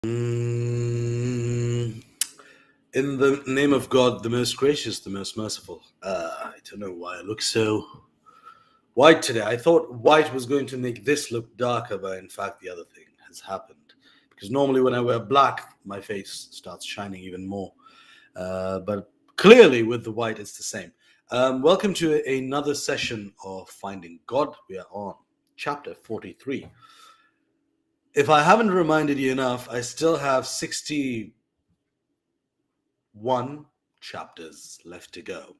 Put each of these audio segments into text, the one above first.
Mm, in the name of God, the most gracious, the most merciful. I don't know why I look so white today. I thought white was going to make this look darker, but in fact, the other thing has happened. Because normally when I wear black, my face starts shining even more. But clearly, with the white, it's the same. Welcome to another session of Finding God. We are on chapter 43. If I haven't reminded you enough, I still have 61 chapters left to go.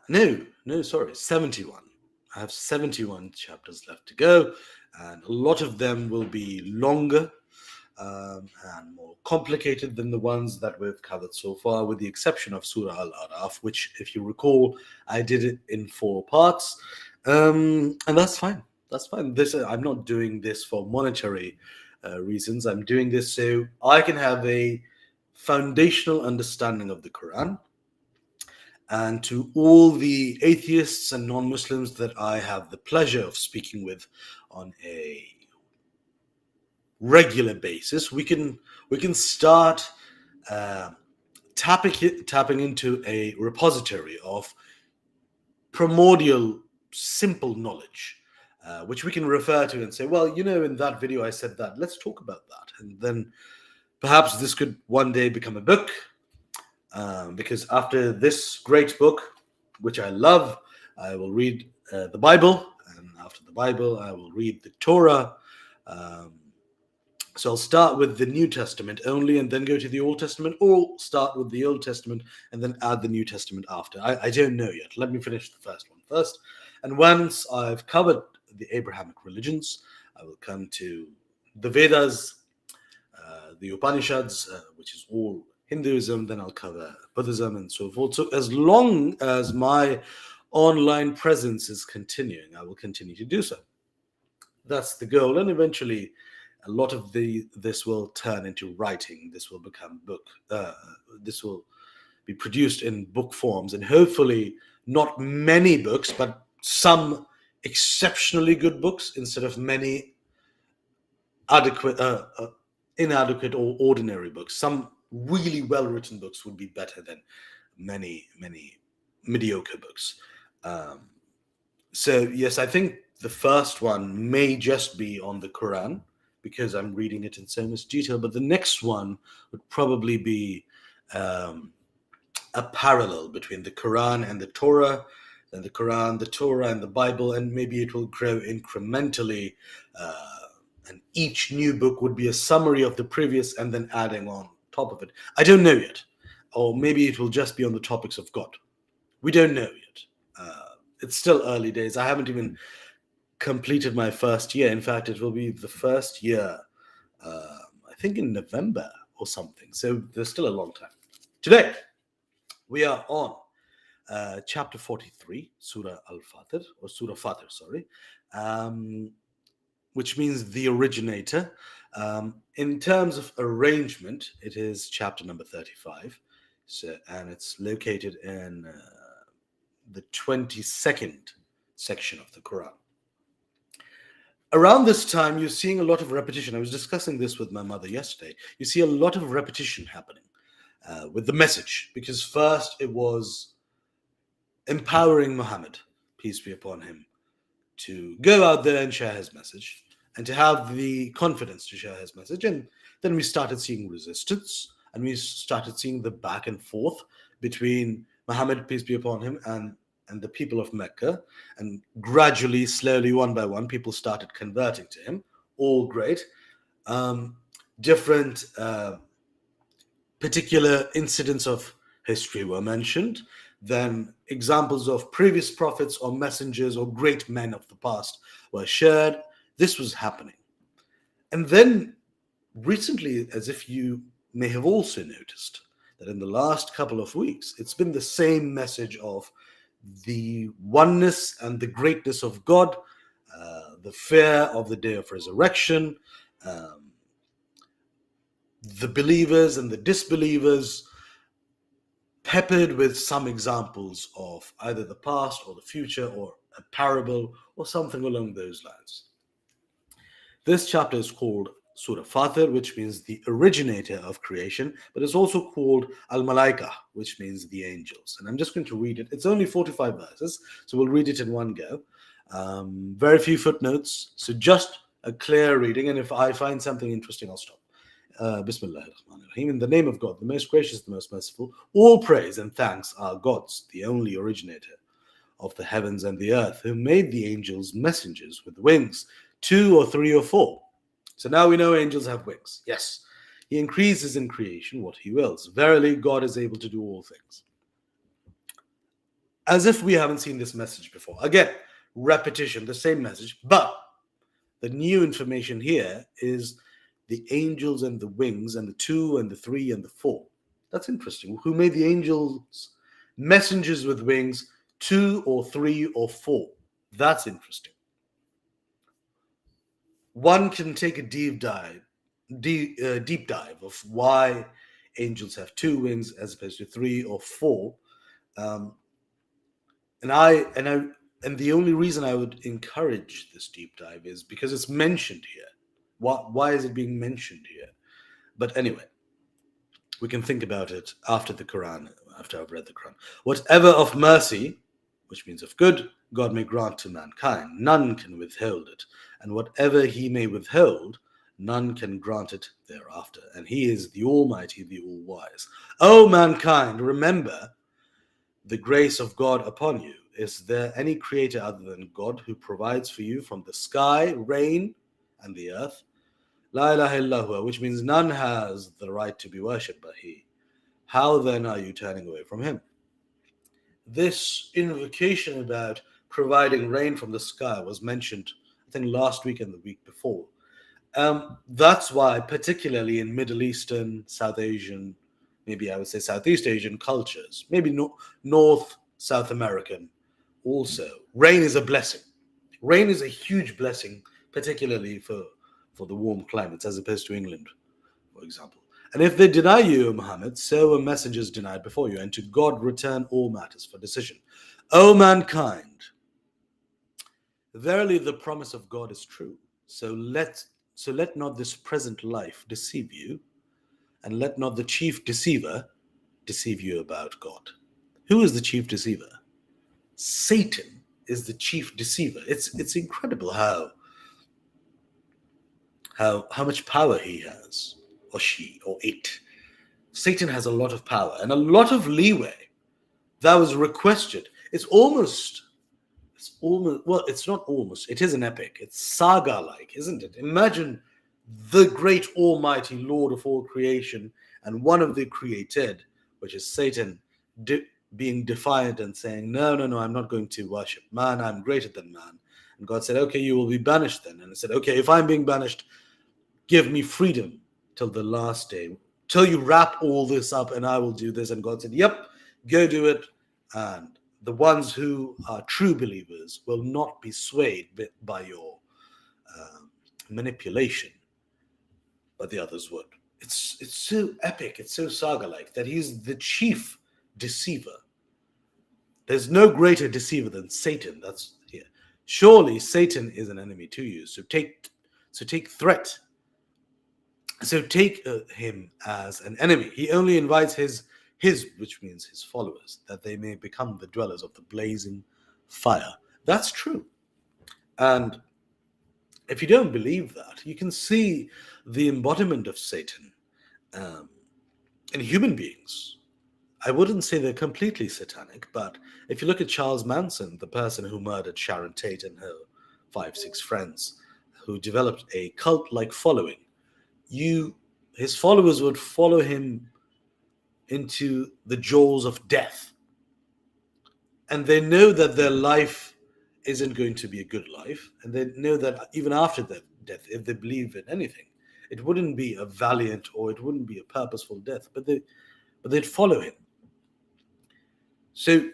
No, sorry, 71. I have 71 chapters left to go, and a lot of them will be longer and more complicated than the ones that we've covered so far, with the exception of Surah Al Araf, which, if you recall, I did it in 4 parts. And that's fine. That's fine. I'm not doing this for monetary reasons. I'm doing this so I can have a foundational understanding of the Quran, and to all the atheists and non-Muslims that I have the pleasure of speaking with on a regular basis, we can start uh, tapping into a repository of primordial, simple knowledge, which we can refer to and say, well, in that video I said that. Let's talk about that, and then perhaps this could one day become a book. Because after this great book, which I love, I will read the Bible, and after the Bible, I will read the Torah. Um, so I'll start with the New Testament only and then go to the Old Testament, or start with the Old Testament and then add the New Testament after. I don't know yet. Let me finish the first one first. And once I've covered the Abrahamic religions, I will come to the Vedas, the Upanishads, which is all Hinduism, then I'll cover Buddhism and so forth. So as long as my online presence is continuing, I will continue to do so. That's the goal, and eventually, a lot of this will turn into writing. This will become book. This will be produced in book forms, and hopefully, not many books, but some exceptionally good books instead of many adequate, inadequate or ordinary books. Some really well written books would be better than many mediocre books. Um, so yes, I think the first one may just be on the Quran because I'm reading it in so much detail, but the next one would probably be um, a parallel between the Quran and the Torah, then the Quran, the Torah, and the Bible, and maybe it will grow incrementally. And each new book would be a summary of the previous and then adding on top of it. I don't know yet. Or maybe it will just be on the topics of God. We don't know yet. It's still early days. I haven't even completed my first year. In fact, it will be the first year, I think in November or something. So there's still a long time. Today, we are on chapter 43, Surah Al-Fatir, or Surah Fatir, sorry, um, which means the originator. In terms of arrangement, it is chapter number 35, and it's located in the 22nd section of the Quran. Around this time, you're seeing a lot of repetition. I was discussing this with my mother yesterday. You see a lot of repetition happening with the message, because first it was empowering Muhammad, peace be upon him, to go out there and share his message and to have the confidence to share his message. And then we started seeing resistance, and we started seeing the back and forth between Muhammad, peace be upon him, and the people of Mecca. And gradually, slowly, one by one, people started converting to him. All great. Um, Different particular incidents of history were mentioned. Then examples of previous prophets or messengers or great men of the past were shared. This was happening. And then recently, as if you may have also noticed, that in the last couple of weeks, it's been the same message of the oneness and the greatness of God, the fear of the day of resurrection, um, the believers and the disbelievers, peppered with some examples of either the past or the future or a parable or something along those lines. This chapter is called Surah Fatir, which means the originator of creation, but it's also called Al Malaika, which means the angels. And I'm just going to read it. It's only 45 verses, so we'll read it in one go. Very few footnotes, so just a clear reading. And if I find something interesting, I'll stop. Bismillah ar-Rahman ar-Rahim. In the name of God, the most gracious, the most merciful, all praise and thanks are God's, the only originator of the heavens and the earth, who made the angels messengers with wings, 2 or 3 or 4. So now we know angels have wings. Yes, he increases in creation what he wills. Verily, God is able to do all things. As if we haven't seen this message before. Again, repetition, the same message, but the new information here is the angels and the wings and the 2 and the 3 and the 4. That's interesting. Who made the angels messengers with wings, 2 or 3 or 4? That's interesting. One can take a deep dive of why angels have 2 wings as opposed to 3 or 4. And the only reason I would encourage this deep dive is because it's mentioned here. Why is it being mentioned here? But anyway, we can think about it after the Quran, after I've read the Quran. Whatever of mercy, which means of good, God may grant to mankind, none can withhold it. And whatever he may withhold, none can grant it thereafter. And he is the Almighty, the All-Wise. O mankind, remember the grace of God upon you. Is there any creator other than God who provides for you from the sky, rain, and the earth? La ilaha illahu, which means none has the right to be worshipped but he. How then are you turning away from him? This invocation about providing rain from the sky was mentioned, I think, last week and the week before. That's why, particularly in Middle Eastern, South Asian, maybe I would say Southeast Asian cultures, maybe North South American also, rain is a blessing. Rain is a huge blessing, particularly for the warm climates, as opposed to England, for example. And if they deny you, Muhammad, so were messengers denied before you, and to God return all matters for decision. O mankind, verily the promise of God is true. So let not this present life deceive you, and let not the chief deceiver deceive you about God. Who is the chief deceiver? Satan is the chief deceiver. It's incredible how much power he has, or she, or it. Satan has a lot of power and a lot of leeway that was requested. It's not almost, it is an epic. It's saga-like, isn't it? Imagine the great almighty Lord of all creation and one of the created, which is Satan, being defiant and saying, no, I'm not going to worship man, I'm greater than man. And God said, okay, you will be banished then. And he said, okay, if I'm being banished, give me freedom till the last day, till you wrap all this up and I will do this. And God said, yep, go do it. And the ones who are true believers will not be swayed by your manipulation, but the others would. It's so epic, it's so saga-like that he's the chief deceiver. There's no greater deceiver than Satan. That's here. Surely Satan is an enemy to you. So take threat. So take him as an enemy. He only invites his, which means his followers, that they may become the dwellers of the blazing fire. That's true. And if you don't believe that, you can see the embodiment of Satan in human beings. I wouldn't say they're completely satanic, but if you look at Charles Manson, the person who murdered Sharon Tate and her 5-6 friends, who developed a cult-like following, his followers would follow him into the jaws of death. And they know that their life isn't going to be a good life. And they know that even after their death, if they believe in anything, it wouldn't be a valiant or it wouldn't be a purposeful death, but they'd follow him. So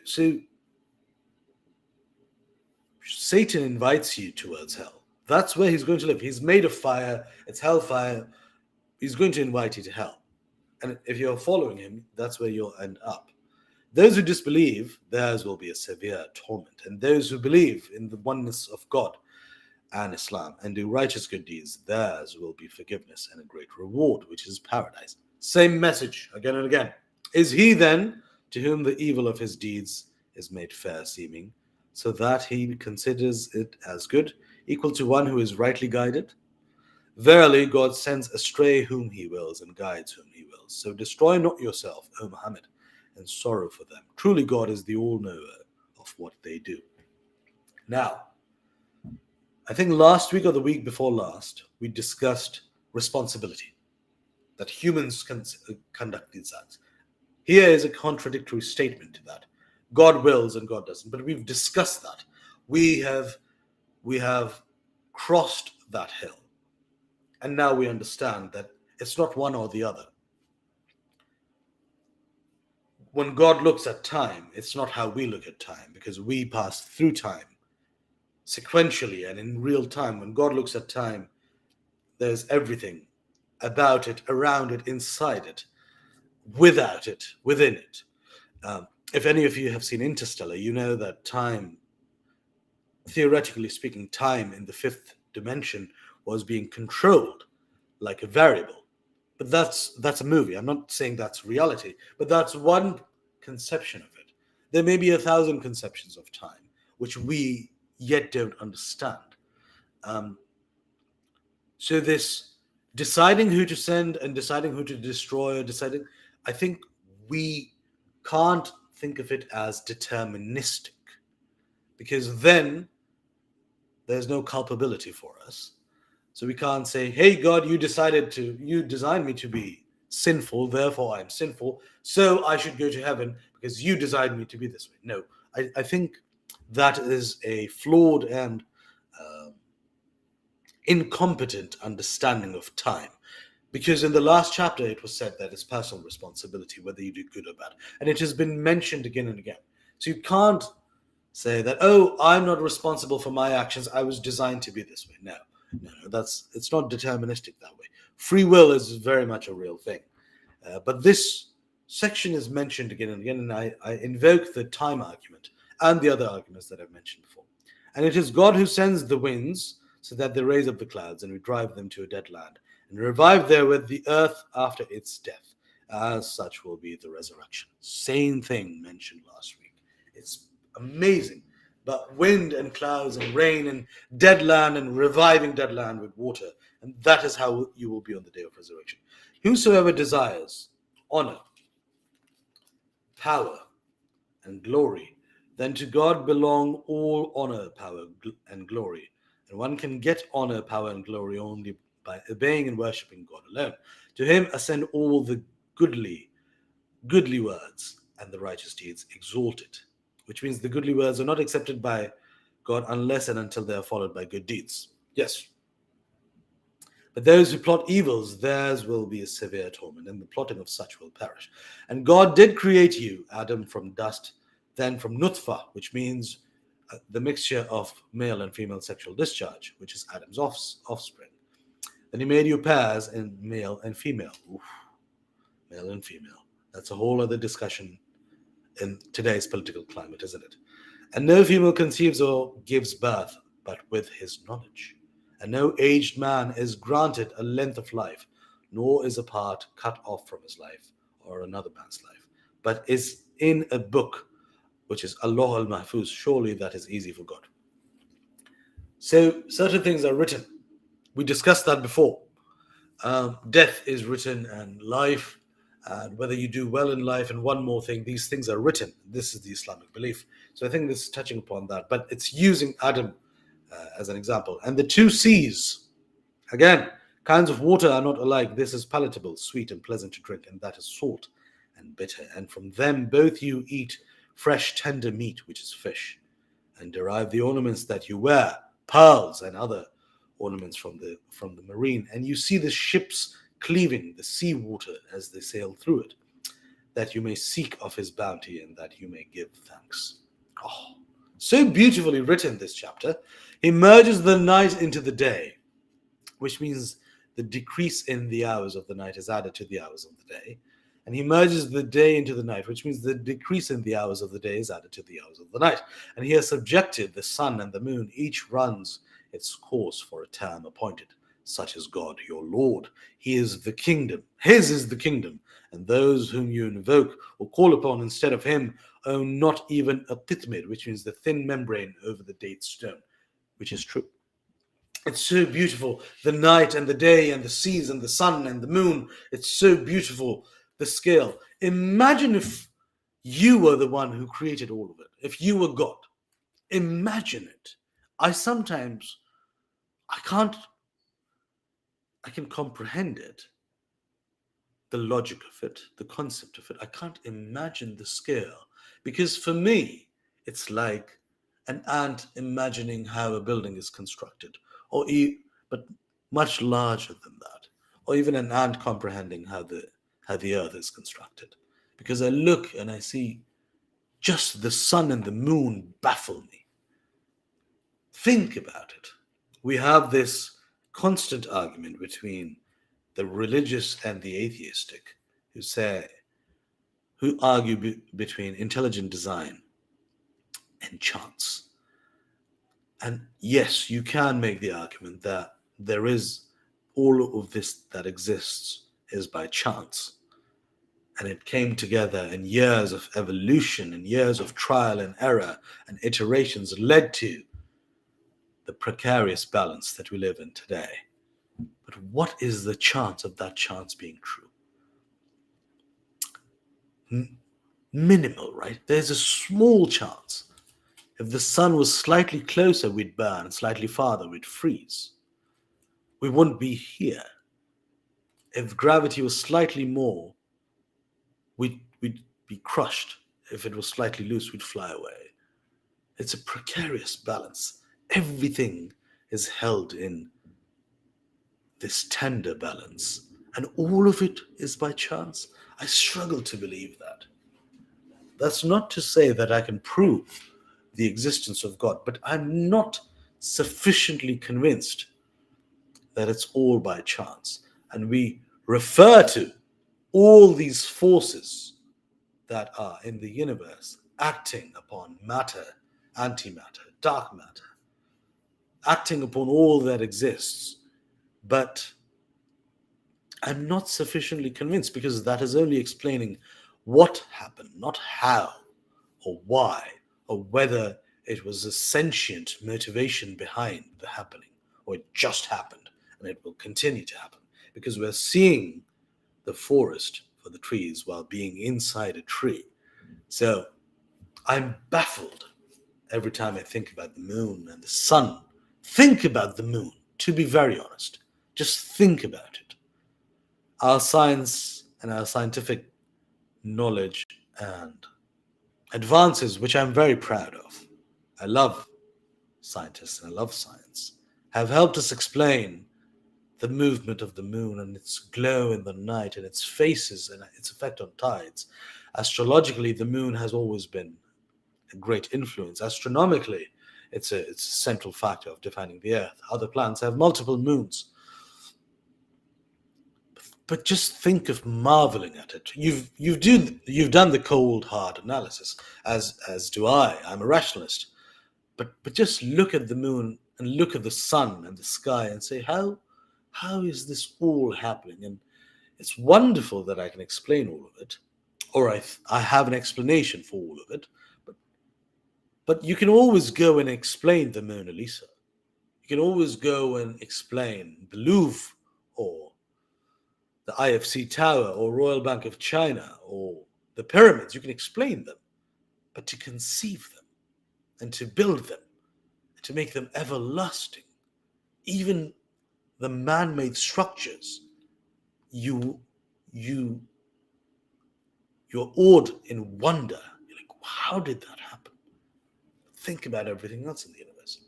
Satan invites you towards hell. That's where he's going to live. He's made of fire. It's hellfire. He's going to invite you to hell. And if you're following him, that's where you'll end up. Those who disbelieve, theirs will be a severe torment. And those who believe in the oneness of God, and Islam and do righteous good deeds, theirs will be forgiveness and a great reward, which is paradise. Same message again and again. Is he then to whom the evil of his deeds is made fair seeming, so that he considers it as good, equal to one who is rightly guided? Verily, God sends astray whom he wills and guides whom he wills. So destroy not yourself, O Muhammad, and sorrow for them. Truly, God is the all-knower of what they do. Now, I think last week or the week before last, we discussed responsibility, that humans can conduct these acts. Here is a contradictory statement to that. God wills and God doesn't. But we've discussed that. We have crossed that hill. And now we understand that it's not one or the other. When God looks at time, it's not how we look at time, because we pass through time sequentially and in real time. When God looks at time, there's everything about it, around it, inside it, without it, within it. If any of you have seen Interstellar, you know that time, theoretically speaking, time in the fifth dimension was being controlled like a variable. But that's a movie. I'm not saying that's reality, but that's one conception of it. There may be 1,000 conceptions of time, which we yet don't understand. So this deciding who to send and deciding who to destroy, I think we can't think of it as deterministic, because then there's no culpability for us. So we can't say, hey, God, you designed me to be sinful, therefore I'm sinful, so I should go to heaven because you designed me to be this way. No, I think that is a flawed and incompetent understanding of time. Because in the last chapter, it was said that it's personal responsibility, whether you do good or bad. And it has been mentioned again and again. So you can't say that, oh, I'm not responsible for my actions. I was designed to be this way. No, it's not deterministic that way. Free will is very much a real thing. But this section is mentioned again and again, and I invoke the time argument and the other arguments that I've mentioned before. And it is God who sends the winds so that they raise up the clouds, and we drive them to a dead land, and revive therewith the earth after its death. As such will be the resurrection. Same thing mentioned last week. It's amazing. But wind and clouds and rain and dead land and reviving dead land with water. And that is how you will be on the day of resurrection. Whosoever desires honor, power, and glory, then to God belong all honor, power, and glory. And one can get honor, power, and glory only by obeying and worshipping God alone. To him ascend all the goodly words and the righteous deeds exalted, which means the goodly words are not accepted by God unless and until they are followed by good deeds. Yes. But those who plot evils, theirs will be a severe torment, and the plotting of such will perish. And God did create you, Adam, from dust, then from nutfah, which means the mixture of male and female sexual discharge, which is Adam's offspring. Then he made you pairs in male and female. Oof. Male and female. That's a whole other discussion in today's political climate, isn't it? And no female conceives or gives birth, but with his knowledge. And no aged man is granted a length of life, nor is a part cut off from his life or another man's life, but is in a book, which is Allah al-Mahfuz. Surely that is easy for God. So certain things are written. We discussed that before. Death is written, and life, and whether you do well in life, and one more thing, these things are written. This is the Islamic belief. So I think this is touching upon that, but it's using Adam as an example. And the two seas, again, kinds of water are not alike. This is palatable, sweet and pleasant to drink, and that is salt and bitter. And from them both you eat fresh, tender meat, which is fish, and derive the ornaments that you wear, pearls and other ornaments from the marine. And you see the ships cleaving the sea water as they sail through it, that you may seek of his bounty and that you may give thanks. Oh, so beautifully written, this chapter. He merges the night into the day, which means the decrease in the hours of the night is added to the hours of the day. And he merges the day into the night, which means the decrease in the hours of the day is added to the hours of the night. And he has subjected the sun and the moon. Each runs its course for a term appointed. Such is God, your Lord. He is the kingdom. His is the kingdom. And those whom you invoke or call upon instead of him own not even a qitmir, which means the thin membrane over the date stone, which is true. It's so beautiful. The night and the day and the seas and the sun and the moon. It's so beautiful. The scale. Imagine if you were the one who created all of it. If you were God. Imagine it. I sometimes, I can't, I can comprehend it, the logic of it, the concept of it. I can't imagine the scale. Because for me, it's like an ant imagining how a building is constructed, but much larger than that, or even an ant comprehending how the earth is constructed. Because I look and I see just the sun and the moon baffle me. Think about it. We have this constant argument between the religious and the atheistic, who argue between intelligent design and chance. And yes, you can make the argument that there is all of this that exists is by chance. And it came together in years of evolution and years of trial and error and iterations led to the precarious balance that we live in today. But what is the chance of that chance being true? Minimal, right? There's a small chance. If the sun was slightly closer, we'd burn, slightly farther, we'd freeze. We wouldn't be here. If gravity was slightly more, we'd be crushed. If it was slightly loose, we'd fly away. It's a precarious balance. Everything is held in this tender balance, and all of it is by chance. I struggle to believe that. That's not to say that I can prove the existence of God, but I'm not sufficiently convinced that it's all by chance. And we refer to all these forces that are in the universe acting upon matter, antimatter, dark matter, acting upon all that exists. But I'm not sufficiently convinced, because that is only explaining what happened, not how or why, or whether it was a sentient motivation behind the happening, or it just happened and it will continue to happen. Because we're seeing the forest for the trees while being inside a tree. So I'm baffled every time I think about the moon and the sun. Think about the moon, to be very honest. Just think about it. Our science and our scientific knowledge and advances, which I'm very proud of, I love scientists and I love science, have helped us explain the movement of the moon and its glow in the night and its phases and its effect on tides. Astrologically, the moon has always been a great influence. Astronomically, it's a central factor of defining the Earth. Other planets have multiple moons. But just think of marveling at it. You've done the cold hard analysis, as do I. I'm a rationalist. But just look at the moon and look at the sun and the sky and say, how is this all happening? And it's wonderful that I can explain all of it, or I have an explanation for all of it. But you can always go and explain the Mona Lisa. You can always go and explain the Louvre, or the IFC Tower, or Royal Bank of China, or the pyramids. You can explain them. But to conceive them, and to build them, and to make them everlasting, even the man-made structures, you're awed in wonder. You're like, how did that happen? Think about everything else in the universe.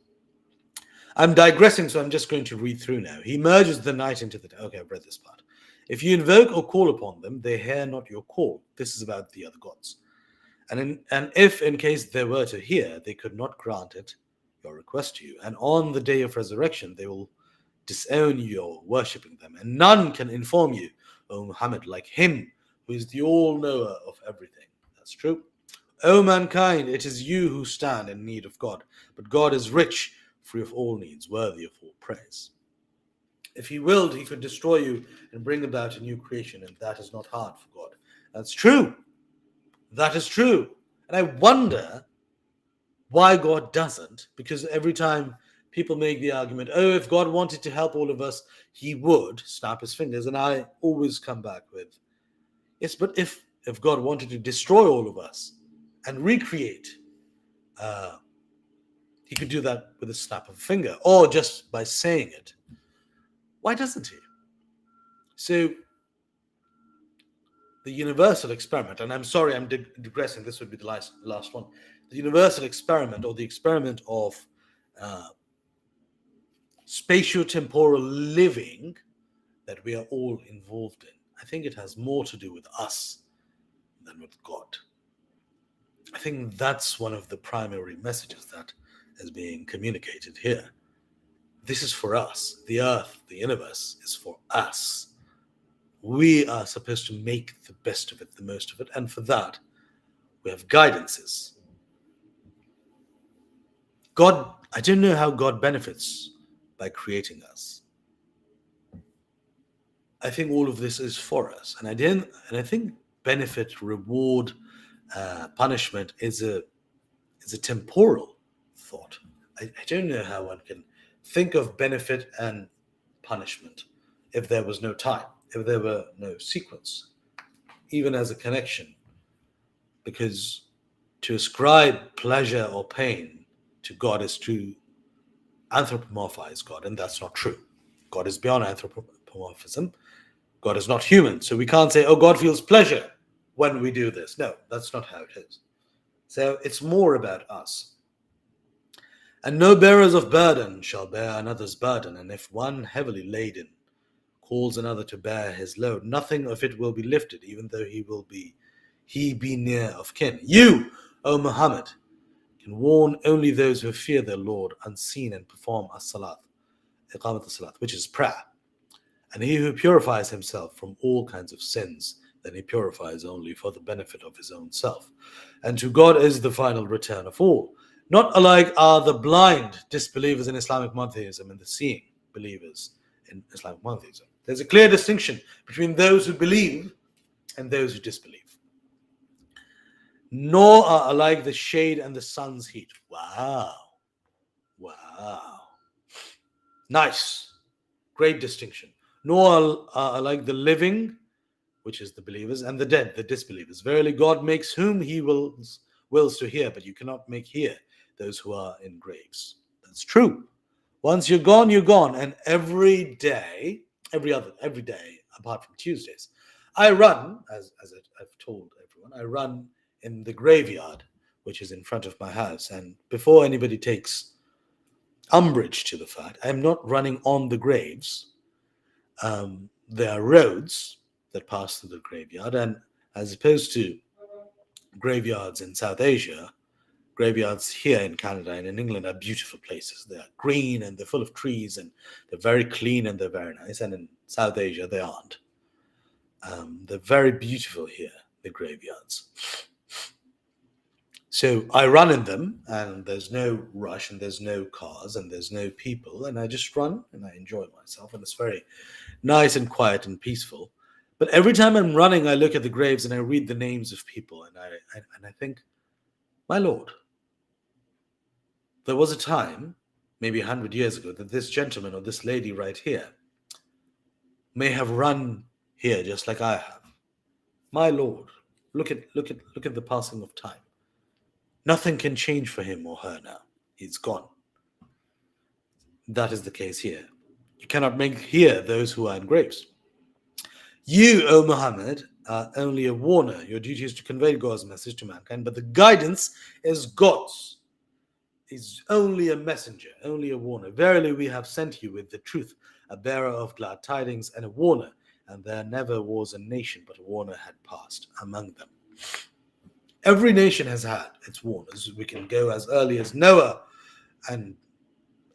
I'm digressing, so I'm just going to read through now. He merges the night into the day. Okay, I've read this part. If you invoke or call upon them, they hear not your call. This is about the other gods. And if in case they were to hear, they could not grant it, your request to you. And on the day of resurrection, they will disown your worshipping them. And none can inform you, O Muhammad, like him, who is the all-knower of everything. That's true. O mankind, it is you who stand in need of God, but God is rich free of all needs, worthy of all praise. If he willed, he could destroy you and bring about a new creation, and that is not hard for God. That's true. That is true. And I wonder why God doesn't, because every time people make the argument, oh, if God wanted to help all of us, he would snap his fingers. And I always come back with, yes, but if God wanted to destroy all of us and recreate, he could do that with a snap of a finger or just by saying it. Why doesn't he? So the universal experiment, and I'm sorry I'm digressing, this would be the last one. The universal experiment, or the experiment of spatio-temporal living that we are all involved in, I think it has more to do with us than with God. I think that's one of the primary messages that is being communicated here. This is for us. The earth, the universe is for us. We are supposed to make the best of it, the most of it, and for that, we have guidances. God, I don't know how God benefits by creating us. I think all of this is for us, and I think benefit, reward, punishment is a temporal thought. I don't know how one can think of benefit and punishment if there was no time, if there were no sequence, even as a connection. Because to ascribe pleasure or pain to God is to anthropomorphize God, and that's not true. God is beyond anthropomorphism. God is not human, so we can't say, oh, God feels pleasure when we do this. No, that's not how it is. So it's more about us. And no bearers of burden shall bear another's burden, and if one heavily laden calls another to bear his load, nothing of it will be lifted, even though he be near of kin. You, O Muhammad, can warn only those who fear their Lord unseen and perform as-salat, iqamat as-salat, which is prayer. And he who purifies himself from all kinds of sins, then he purifies only for the benefit of his own self. And to God is the final return of all. Not alike are the blind disbelievers in Islamic monotheism and the seeing believers in Islamic monotheism. There's a clear distinction between those who believe and those who disbelieve. Nor are alike the shade and the sun's heat. Wow. Nice. Great distinction. Nor are alike the living, which is the believers, and the dead, the disbelievers. Verily, God makes whom he wills to hear, but you cannot make hear those who are in graves. That's true. Once you're gone, you're gone. And every day, apart from Tuesdays, I run, as I've told everyone, I run in the graveyard, which is in front of my house. And before anybody takes umbrage to the fact, I'm not running on the graves. There are roads that pass through the graveyard, and as opposed to graveyards in South Asia, graveyards here in Canada and in England are beautiful places. They are green and they're full of trees and they're very clean and they're very nice. And in South Asia, they aren't. They're very beautiful here, the graveyards. So I run in them, and there's no rush, and there's no cars, and there's no people, and I just run and I enjoy myself, and it's very nice and quiet and peaceful. But every time I'm running, I look at the graves and I read the names of people, and I think, my Lord, there was a time, maybe 100 years ago, that this gentleman or this lady right here may have run here just like I have. My Lord, look at the passing of time. Nothing can change for him or her now. He's gone. That is the case here. You cannot make here those who are in graves. You, O Muhammad, are only a warner. Your duty is to convey God's message to mankind, but the guidance is God's. He's only a messenger, only a warner. Verily, we have sent you with the truth, a bearer of glad tidings and a warner, and there never was a nation but a warner had passed among them. Every nation has had its warners. We can go as early as Noah and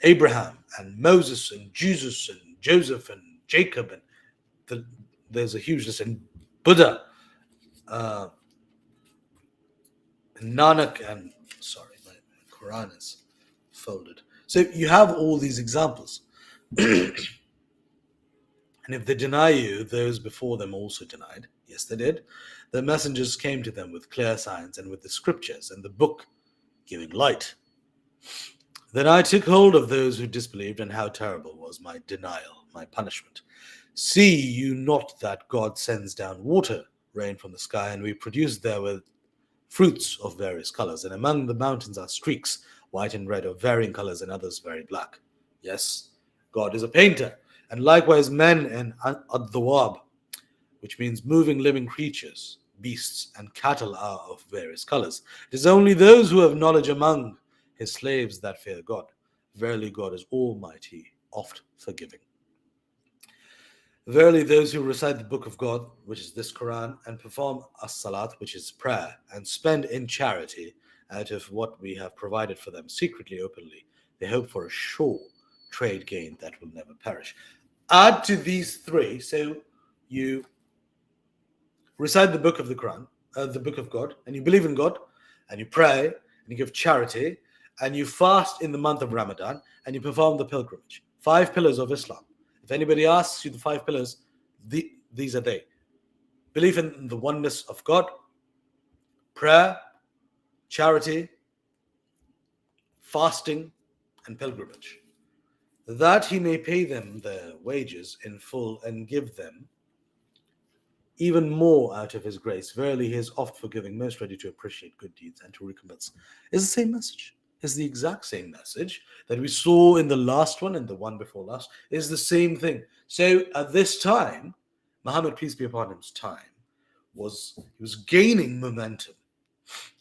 Abraham and Moses and Jesus and Joseph and Jacob, and there's a huge list, and Buddha, and Nanak, and sorry, my Quran is folded. So you have all these examples. And if they deny you, those before them also denied. Yes, they did. The messengers came to them with clear signs and with the scriptures and the book giving light. Then I took hold of those who disbelieved, and how terrible was my denial, my punishment. See you not that God sends down water, rain from the sky, and we produce therewith fruits of various colors, and among the mountains are streaks, white and red, of varying colors, and others very black. Yes, God is a painter, and likewise men and ad-dawab, which means moving living creatures, beasts, and cattle are of various colors. It is only those who have knowledge among his slaves that fear God. Verily, God is almighty, oft forgiving. Verily, those who recite the book of God, which is this Quran, and perform as-salat, which is prayer, and spend in charity out of what we have provided for them secretly, openly, they hope for a sure trade gain that will never perish. Add to these three, so you recite the book of the Quran, the book of God, and you believe in God, and you pray, and you give charity, and you fast in the month of Ramadan, and you perform the pilgrimage. 5 pillars of Islam. If anybody asks you the 5 pillars, these are they. Belief in the oneness of God, prayer, charity, fasting, and pilgrimage. That he may pay them their wages in full and give them even more out of his grace. Verily, he is oft forgiving, most ready to appreciate good deeds and to recompense. It's the same message. It's the exact same message that we saw in the last one and the one before last. Is the same thing. So at this time, Muhammad, peace be upon him's time, he was gaining momentum.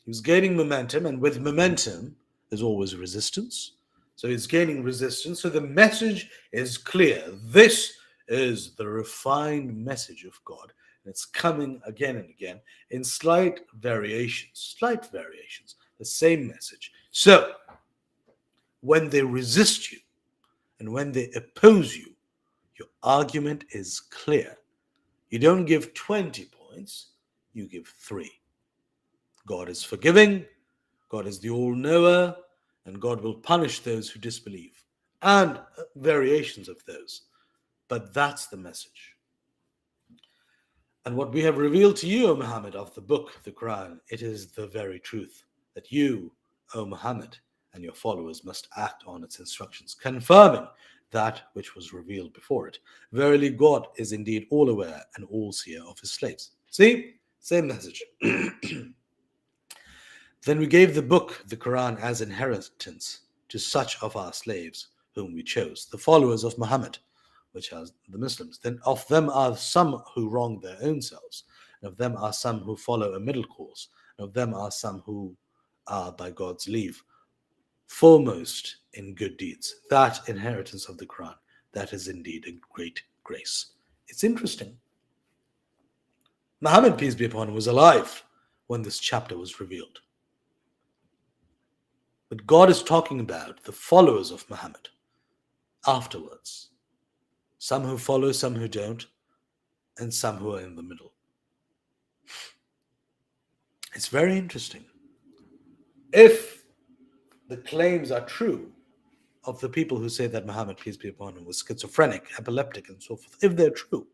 He was gaining momentum, and with momentum, there's always resistance. So he's gaining resistance. So the message is clear. This is the refined message of God. And it's coming again and again in slight variations, the same message. So when they resist you and when they oppose you, your argument is clear. You don't give 20 points, you give 3. God is forgiving, God is the all-knower, and God will punish those who disbelieve, and variations of those. But that's the message. And what we have revealed to you, O Muhammad, of the book, the Quran, it is the very truth that you, O Muhammad, and your followers must act on its instructions, confirming that which was revealed before it. Verily, God is indeed all aware and all seer of his slaves. See? Same message. Then we gave the book, the Quran, as inheritance to such of our slaves whom we chose, the followers of Muhammad, which are the Muslims. Then of them are some who wrong their own selves, and of them are some who follow a middle course, and of them are some who are, by God's leave, foremost in good deeds. That inheritance of the Quran, that is indeed a great grace. It's interesting. Muhammad, peace be upon him, was alive when this chapter was revealed. But God is talking about the followers of Muhammad afterwards. Some who follow, some who don't, and some who are in the middle. It's very interesting. If the claims are true of the people who say that Muhammad, peace be upon him, was schizophrenic, epileptic, and so forth, if they're true,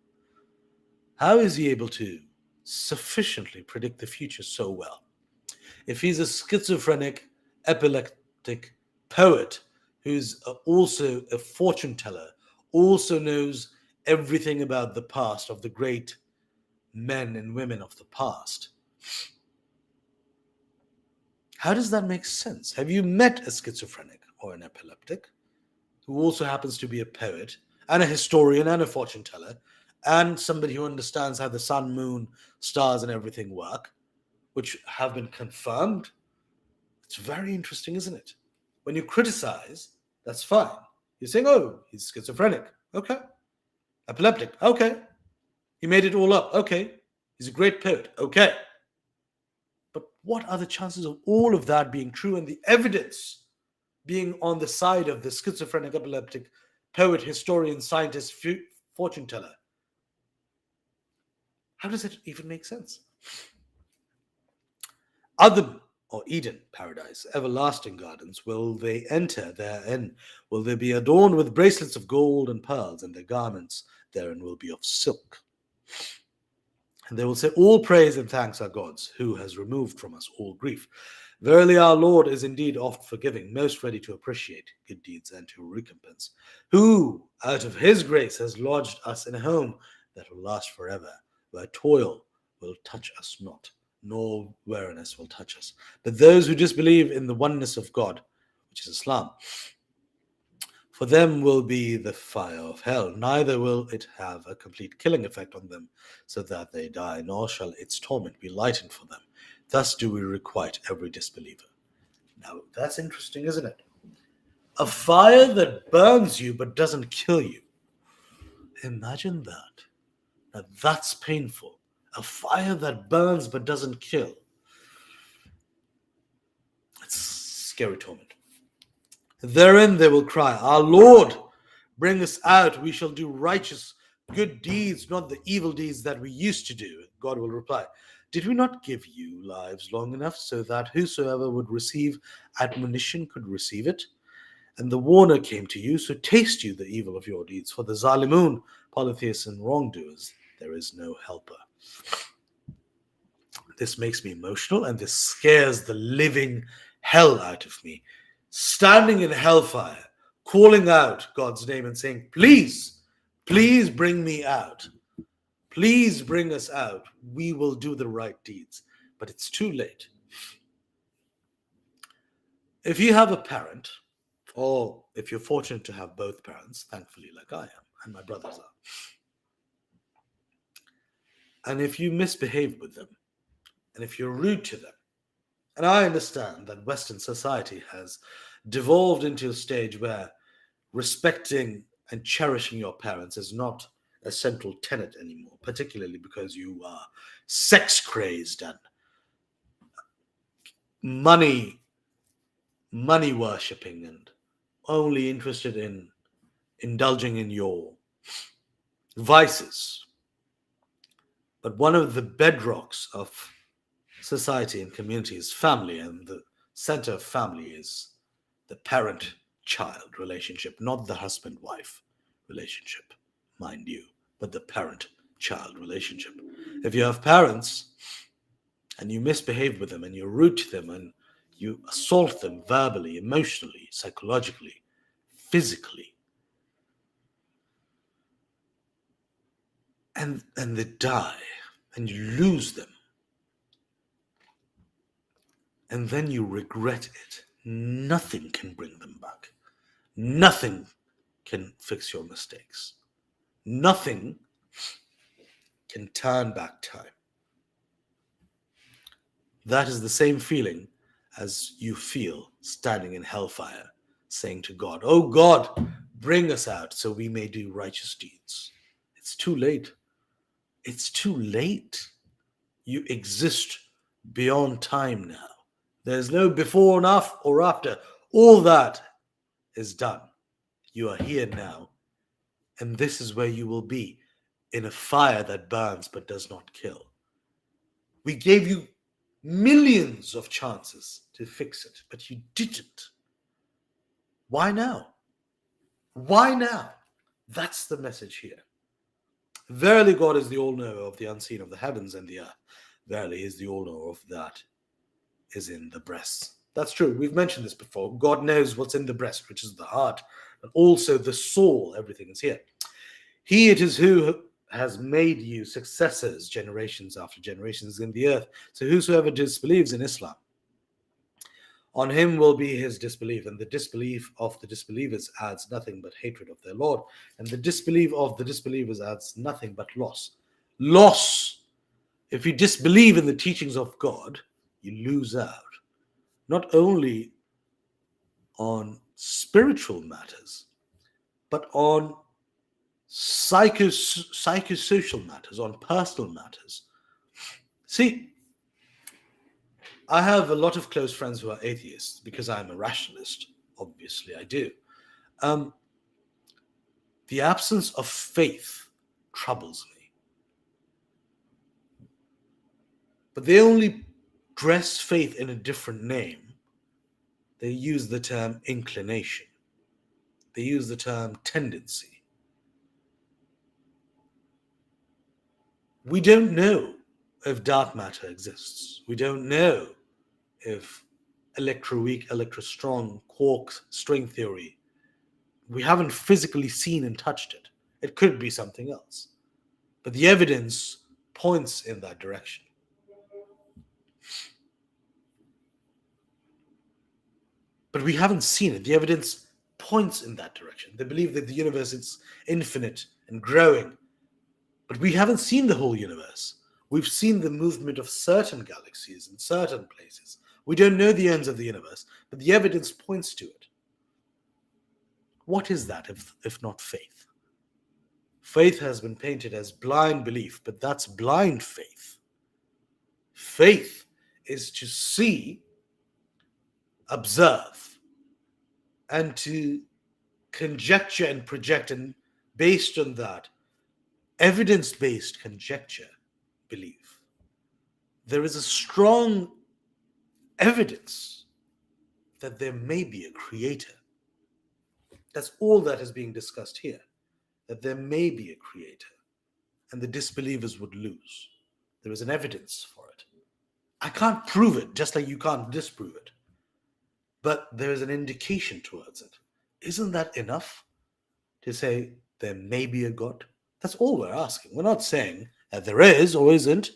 how is he able to sufficiently predict the future so well? If he's a schizophrenic, epileptic poet who's also a fortune teller, also knows everything about the past of the great men and women of the past, how does that make sense? Have you met a schizophrenic or an epileptic who also happens to be a poet and a historian and a fortune teller and somebody who understands how the sun, moon, stars, and everything work, which have been confirmed? It's very interesting, isn't it? When you criticize, that's fine. You're saying, oh, he's schizophrenic. Okay. Epileptic. Okay. He made it all up. Okay. He's a great poet. Okay. But what are the chances of all of that being true and the evidence being on the side of the schizophrenic, epileptic poet, historian, scientist, fortune teller? How does it even make sense? Adam, or Eden, paradise, everlasting gardens, will they enter therein? Will they be adorned with bracelets of gold and pearls, and their garments therein will be of silk? And they will say, all praise and thanks are God's, who has removed from us all grief. Verily, our Lord is indeed oft forgiving, most ready to appreciate good deeds and to recompense, who, out of his grace, has lodged us in a home that will last forever, where toil will touch us not, nor weariness will touch us. But those who disbelieve in the oneness of God, which is Islam, for them will be the fire of hell, neither will it have a complete killing effect on them, so that they die, nor shall its torment be lightened for them. Thus do we requite every disbeliever. Now, that's interesting, isn't it? A fire that burns you but doesn't kill you. Imagine that. Now, that's painful. A fire that burns but doesn't kill. It's scary torment. Therein they will cry, our Lord, bring us out. We shall do righteous, good deeds, not the evil deeds that we used to do. God will reply, did we not give you lives long enough so that whosoever would receive admonition could receive it? And the warner came to you, so taste you the evil of your deeds. For the Zalimun, polytheists and wrongdoers, there is no helper. This makes me emotional, and this scares the living hell out of me. Standing in hellfire, calling out God's name and saying, please, please bring me out. Please bring us out. We will do the right deeds. But it's too late. If you have a parent, or if you're fortunate to have both parents, thankfully, like I am, and my brothers are, and if you misbehave with them, and if you're rude to them, and I understand that Western society has devolved into a stage where respecting and cherishing your parents is not a central tenet anymore, particularly because you are sex crazed and money worshipping and only interested in indulging in your vices. But one of the bedrocks of society and community is family, and the center of family is the parent-child relationship, not the husband-wife relationship, mind you, but the parent-child relationship. If you have parents and you misbehave with them and you're rude to them and you assault them verbally, emotionally, psychologically, physically, and they die and you lose them, and then you regret it, nothing can bring them back. Nothing can fix your mistakes. Nothing can turn back time. That is the same feeling as you feel standing in hellfire, saying to God, oh God, bring us out so we may do righteous deeds. It's too late. It's too late. You exist beyond time now. There's no before or after. All that is done. You are here now. And this is where you will be, in a fire that burns but does not kill. We gave you millions of chances to fix it, but you didn't. Why now? Why now? That's the message here. Verily, God is the all-knower of the unseen of the heavens and the earth. Verily, He is the all-knower of that is in the breast. That's true. We've mentioned this before. God knows what's in the breast, which is the heart, but also the soul. Everything is here. He it is who has made you successors, generations after generations in the earth. So whosoever disbelieves in Islam, on him will be his disbelief, and the disbelief of the disbelievers adds nothing but hatred of their Lord, and the disbelief of the disbelievers adds nothing but loss. Loss! If you disbelieve in the teachings of God, you lose out. Not only on spiritual matters, but on psychosocial matters, on personal matters. See, I have a lot of close friends who are atheists because I'm a rationalist. Obviously, I do. The absence of faith troubles me. But they only dress faith in a different name. They use the term inclination. They use the term tendency. We don't know if dark matter exists. We don't know if electroweak, electrostrong, quark string theory. We haven't physically seen and touched it. It could be something else. But the evidence points in that direction. But we haven't seen it. The evidence points in that direction. They believe that the universe is infinite and growing. But we haven't seen the whole universe. We've seen the movement of certain galaxies in certain places. We don't know the ends of the universe, but the evidence points to it. What is that if not faith? Faith has been painted as blind belief, but that's blind faith. Faith is to see, observe, and to conjecture and project, and based on that, evidence-based conjecture, believe. There is a strong evidence that there may be a creator. That's all that is being discussed here, that there may be a creator, and the disbelievers would lose. There is an evidence for it. I can't prove it, just like you can't disprove it. But there is an indication towards it. Isn't that enough to say there may be a God? That's all we're asking. We're not saying that there is or isn't.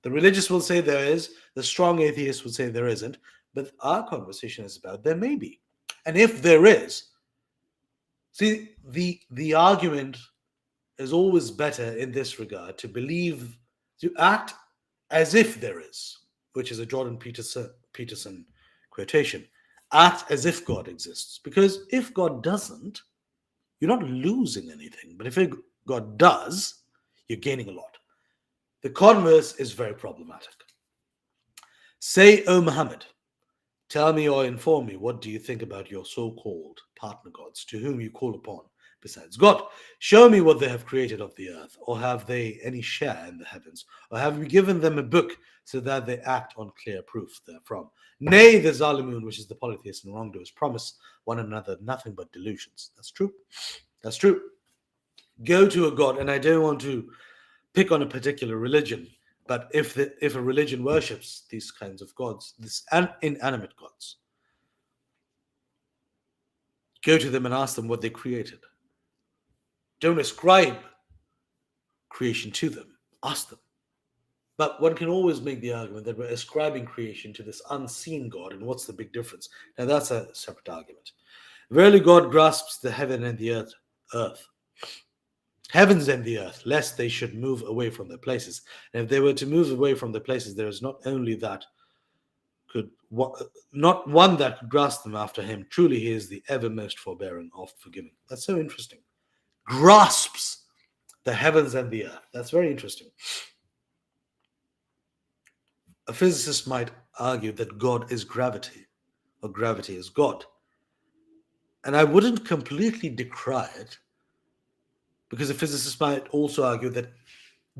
The religious will say there is. The strong atheist will say there isn't. But our conversation is about there may be. And if there is, see, the argument is always better in this regard to believe, to act as if there is, which is a Jordan Peterson quotation. Act as if God exists. Because if God doesn't, you're not losing anything. But if God does, you're gaining a lot. The converse is very problematic. Say, O Muhammad, tell me or inform me, what do you think about your so-called partner gods to whom you call upon besides God? Show me what they have created of the earth, or have they any share in the heavens, or have you given them a book so that they act on clear proof therefrom? Nay, the Zalimun, which is the polytheists and wrongdoers, promise one another nothing but delusions. That's true. That's true. Go to a god, and I don't want to pick on a particular religion, but if a religion worships these kinds of gods, these inanimate gods, go to them and ask them what they created. Don't ascribe creation to them. Ask them. But one can always make the argument that we're ascribing creation to this unseen God, and what's the big difference? Now that's a separate argument. Verily God grasps the heaven and the earth. Heavens and the earth, lest they should move away from their places. And if they were to move away from their places, there is not only that not one that could grasp them after him. Truly he is the ever most forbearing, oft forgiving. That's so interesting. Grasps the heavens and the earth. That's very interesting. A physicist might argue that God is gravity, or gravity is God. And I wouldn't completely decry it, because a physicist might also argue that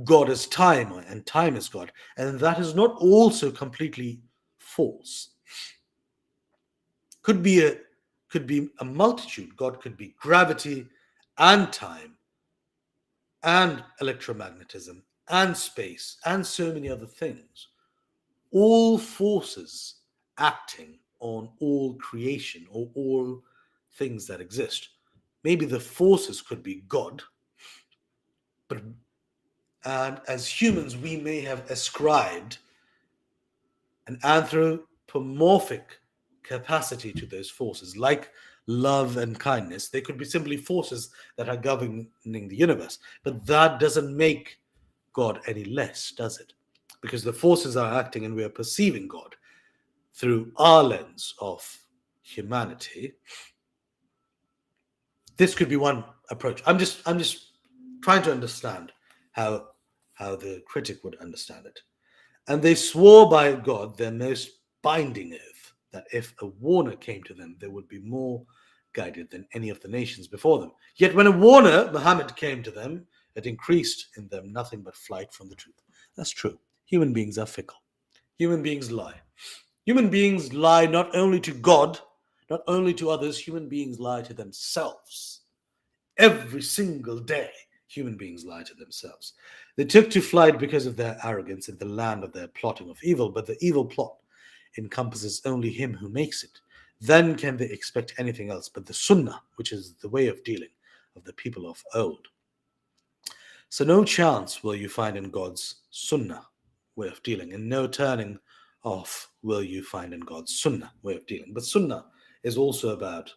God is time, and time is God. And that is not also completely false. Could be a multitude. God could be gravity and time and electromagnetism and space and so many other things. All forces acting on all creation, or all things that exist. Maybe the forces could be God, and as humans we may have ascribed an anthropomorphic capacity to those forces, like love and kindness. They could be simply forces that are governing the universe, but that doesn't make God any less, does it? Because the forces are acting and we are perceiving God through our lens of humanity. This could be one approach. I'm just trying to understand how the critic would understand it. And they swore by God, their most binding oath, that if a warner came to them, they would be more guided than any of the nations before them. Yet when a warner, Muhammad, came to them, it increased in them nothing but flight from the truth. That's true. Human beings are fickle. Human beings lie. Human beings lie not only to God, not only to others, human beings lie to themselves. Every single day, human beings lie to themselves. They took to flight because of their arrogance in the land of their plotting of evil, but the evil plot encompasses only him who makes it. Then can they expect anything else but the sunnah, which is the way of dealing of the people of old. So no chance will you find in God's sunnah way of dealing, and no turning off will you find in God's sunnah way of dealing. But sunnah is also about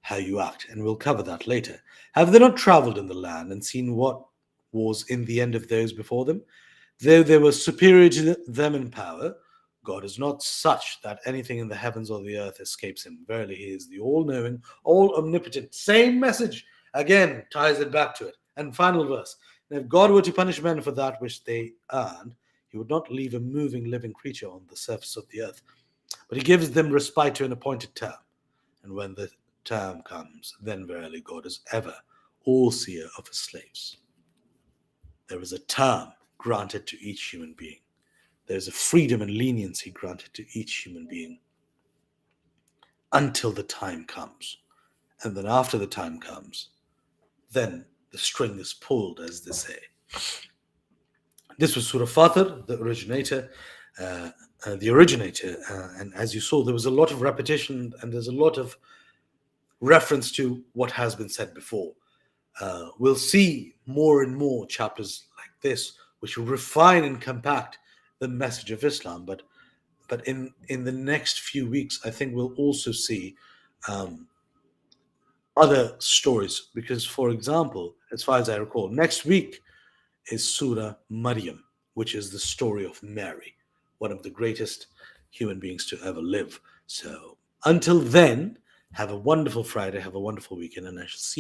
how you act, and we'll cover that later. Have they not traveled in the land and seen what was in the end of those before them? Though they were superior to them in power, God is not such that anything in the heavens or the earth escapes him. Verily, he is the all knowing, all omnipotent. Same message again ties it back to it. And final verse. And if God were to punish men for that which they earned, he would not leave a moving living creature on the surface of the earth, but he gives them respite to an appointed term. And when the term comes, then verily God is ever all seer of his slaves. There is a term granted to each human being. There's a freedom and leniency granted to each human being until the time comes. And then after the time comes, then the string is pulled, as they say. This was Surah Fatir, the originator. And as you saw, there was a lot of repetition and there's a lot of reference to what has been said before. We'll see more and more chapters like this, which will refine and compact the message of Islam. But in the next few weeks, I think we'll also see other stories. Because, for example, as far as I recall, next week is Surah Maryam, which is the story of Mary, one of the greatest human beings to ever live. So until then, have a wonderful Friday, have a wonderful weekend, and I shall see you